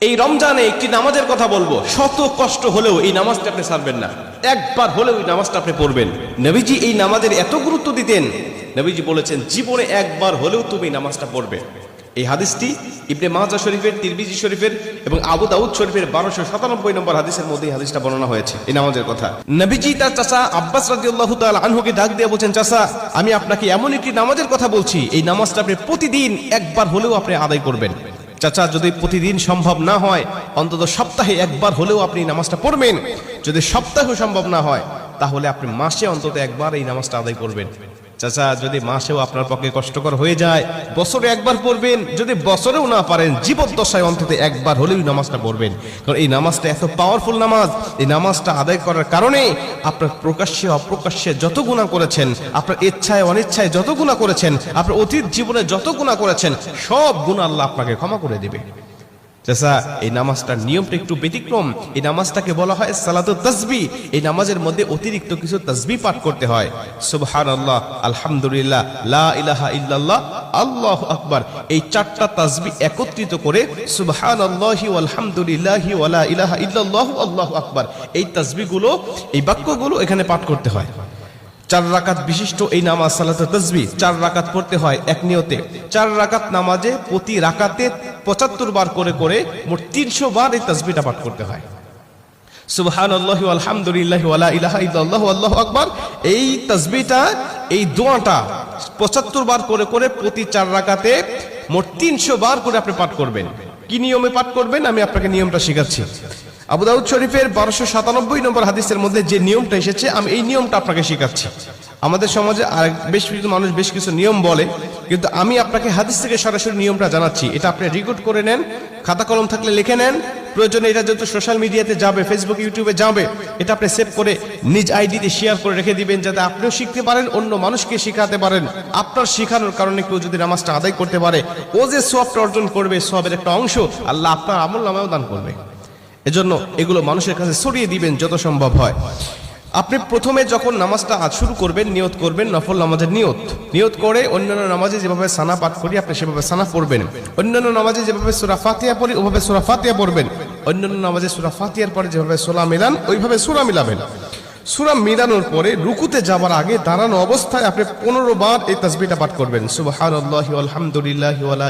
এই রমজানে একটি নামাজের কথা বলবো, শত কষ্ট হলেও এই নামাজটা আপনি ছাড়বেন না, একবার হলেও এই নামাজটা আপনি পড়বেন। নবীজি এই নামাজের এত গুরুত্ব দিতেন, নবীজি বলেছেন জীবনে একবার হলেও তুমি এই নামাজটা পড়বে। এই হাদিসটি ইবনে মাজাহ শরীফের, তিরমিজি শরীফের এবং আবু দাউদ শরীফের 1297 নম্বর হাদিসের মধ্যে এই হাদিসটা বর্ণনা হয়েছে এই নামাজের কথা। নবীজি তার চাচা আব্বাস রাদিয়াল্লাহু তাআলা আনহুকে ডাক দিয়ে বলছেন, চাচা আমি আপনাকে এমন একটি নামাজের কথা বলছি, এই নামাজটা আপনি প্রতিদিন একবার হলেও আপনি আদায় করবেন। চাচা যদি প্রতিদিন সম্ভব না হয় অন্তত সপ্তাহে একবার হলেও আপনি নামাজটা পড়বেন। যদি সপ্তাহে সম্ভব না হয় তাহলে আপনি মাসে অন্তত একবার এই নামাজটা আদায় করবেন। চাচা যদি মাসেও আপনার পক্ষে কষ্টকর হয়ে যায় বছরে একবার পড়বেন, যদি বছরেও না পারেন জীবদ্দশায় অন্তত একবার হলেও নামাজটা পড়বেন। কারণ এই নামাজটা এত পাওয়ারফুল নামাজ, এই নামাজটা আদায় করার কারণে আপনার প্রকাশ্যে অপ্রকাশ্যে যত গুনাহ করেছেন, আপনার ইচ্ছায় অনিচ্ছায় যত গুনাহ করেছেন, আপনার অতীত জীবনে যত গুনাহ করেছেন সব গুনাহ আল্লাহ আপনাকে ক্ষমা করে দেবে। চাচা এই নামাজটার নিয়মটা একটু ব্যতিক্রম। এই নামাজটাকে বলা হয় সালাতুত তাসবিহ। এই নামাজের মধ্যে অতিরিক্ত কিছু তাসবিহ পাঠ করতে হয়। সুবহানাল্লাহ, আলহামদুলিল্লাহ, লা ইলাহা ইল্লাল্লাহ, আল্লাহু আকবার, এই চারটা তাসবিহ একত্রিত করে সুবহানাল্লাহি ওয়াল হামদুলিল্লাহি ওয়া লা ইলাহা ইল্লাল্লাহু আল্লাহু আকবার, এই তাসবিহগুলো, এই বাক্যগুলো এখানে পাঠ করতে হয়। 4 রাকাত বিশিষ্ট এই নামাজ সালাতুত তাসবিহ 4 রাকাত পড়তে হয় এক নিয়তে। 4 রাকাত নামাজে প্রতি রাকাতে 75 বার করে করে মোট 300 বার এই তাসবিহটা পাঠ করতে হয়। সুবহানাল্লাহি ওয়াল হামদুলিল্লাহি ওয়া লা ইলাহা ইল্লাল্লাহু আল্লাহু আকবার, এই তাসবিহটা, এই দোয়াটা 75 বার করে করে প্রতি 4 রাকাতে মোট 300 বার করে আপনি পাঠ করবেন। কি নিয়মে পাঠ করবেন আমি আপনাকে নিয়মটা শেখাচ্ছি। আবু দাউদ শরীফের 1297 নম্বর হাদিসের মধ্যে যে নিয়মটা এসেছে আমি এই নিয়মটা আপনাকে শেখাচ্ছি। আমাদের সমাজে আর বেশ কিছু মানুষ বেশ কিছু নিয়ম বলে, কিন্তু আমি আপনাকে হাদিস থেকে সরাসরি নিয়মটা জানাচ্ছি। এটা আপনি রেকর্ড করে নেন, খাতা কলম থাকলে লিখে নেন, প্রয়োজনে এটা যত সোশ্যাল মিডিয়াতে যাবে, ফেসবুক ইউটিউবে যাবে, এটা আপনি সেভ করে নিজ আইডিতে শেয়ার করে রেখে দিবেন, যাতে আপনিও শিখতে পারেন, অন্য মানুষকে শেখাতে পারেন। আপনার শেখানোর কারণে কেউ যদি নামাজটা আদায় করতে পারে, ও যে সওয়াবটা অর্জন করবে, সওয়াবের একটা অংশ আল্লাহ আপনার আমলনামায়ও দান করবে। এজন্য এগুলো মানুষের কাছে ছড়িয়ে দিবেন যত সম্ভব হয়। আপনি প্রথমে যখন নামাজটা শুরু করবেন নিয়ত করবেন, নফল নামাজের নিয়ত করে অন্যান্য নামাজে যেভাবে সানা পাঠ করি আপনি সেভাবে সানা পড়বেন। অন্যান্য নামাজে যেভাবে সূরা ফাতিহা পড়ি ওভাবে সূরা ফাতিহা পড়বেন। অন্যান্য নামাজে সূরা ফাতিহার পরে যেভাবে সূরা মিলান ওইভাবে সূরা মিলাবেন। সূরা মিলানোর পরে রুকুতে যাবার আগে দাঁড়ানো অবস্থায় আপনি 15 বার এই তাসবিহটা পাঠ করবেন। সুবহানাল্লাহি ওয়াল হামদুলিল্লাহি ওয়া লা